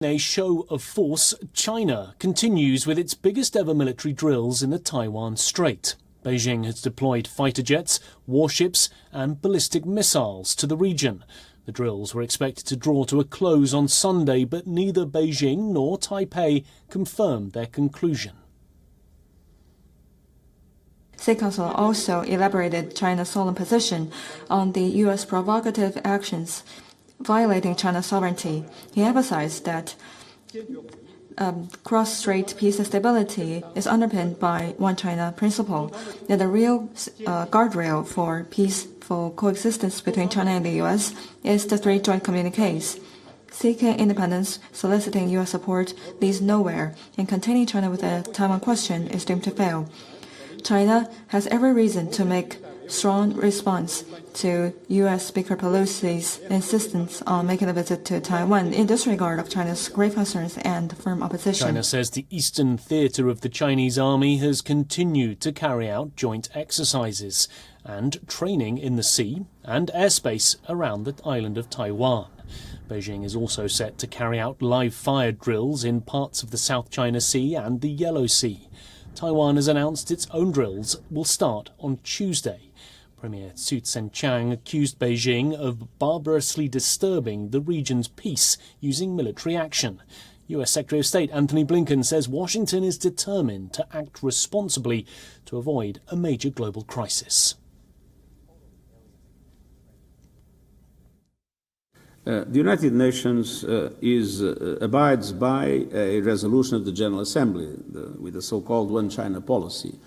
In a show of force, China continues with its biggest ever military drills in the Taiwan Strait. Beijing has deployed fighter jets, warships and ballistic missiles to the region. The drills were expected to draw to a close on Sunday, but neither Beijing nor Taipei confirmed their conclusion. State Council also elaborated China's solemn position on the U.S. provocative actions violating China's sovereignty. He emphasized that cross-strait peace and stability is underpinned by One China principle, that the real guardrail for peaceful coexistence between China and the U.S. is the three joint communiques. Seeking independence, soliciting U.S. support leads nowhere, and containing China with the Taiwan question is doomed to fail. China has every reason to make strong response to U.S. Speaker Pelosi's insistence on making a visit to Taiwan in disregard of China's grave concerns and firm opposition. China says the eastern theatre of the Chinese army has continued to carry out joint exercises and training in the sea and airspace around the island of Taiwan. Beijing is also set to carry out live-fire drills in parts of the South China Sea and the Yellow Sea. Taiwan has announced its own drills will start on Tuesday. Premier Su Tseng-chang accused Beijing of barbarously disturbing the region's peace using military action. US Secretary of State Antony Blinken says Washington is determined to act responsibly to avoid a major global crisis. The United Nations abides by a resolution of the General Assembly with the so-called One China policy.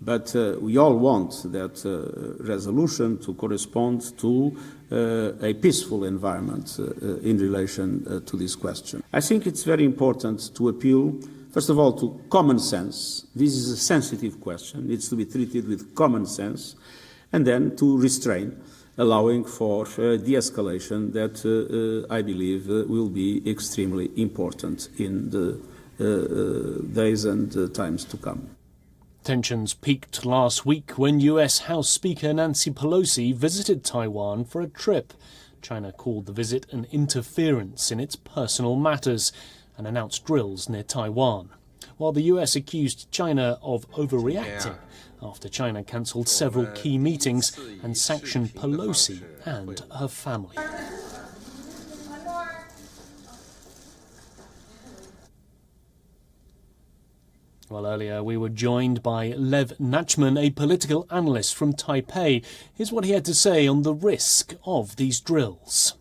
But we all want that resolution to correspond to a peaceful environment in relation to this question. I think it's very important to appeal, first of all, to common sense. This is a sensitive question. It needs to be treated with common sense. And then to restrain, allowing for de-escalation that I believe will be extremely important in the days and times to come. Tensions peaked last week when US House Speaker Nancy Pelosi visited Taiwan for a trip. China called the visit an interference in its personal matters and announced drills near Taiwan, while the US accused China of overreacting after China cancelled several key meetings and sanctioned Pelosi and her family. Well, earlier we were joined by Lev Nachman, a political analyst from Taipei. Here's what he had to say on the risk of these drills.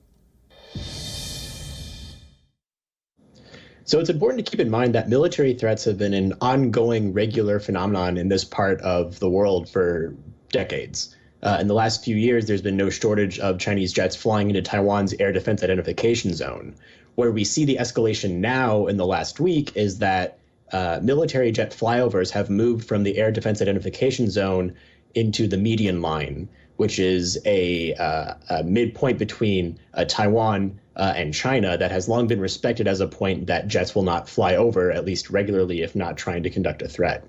So it's important to keep in mind that military threats have been an ongoing, regular phenomenon in this part of the world for decades. In the last few years, there's been no shortage of Chinese jets flying into Taiwan's air defense identification zone. Where we see the escalation now in the last week is that military jet flyovers have moved from the air defense identification zone into the median line, which is a midpoint between Taiwan and China that has long been respected as a point that jets will not fly over, at least regularly, if not trying to conduct a threat.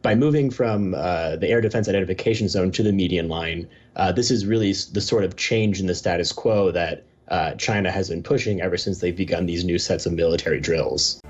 By moving from the air defense identification zone to the median line, this is really the sort of change in the status quo that China has been pushing ever since they've begun these new sets of military drills.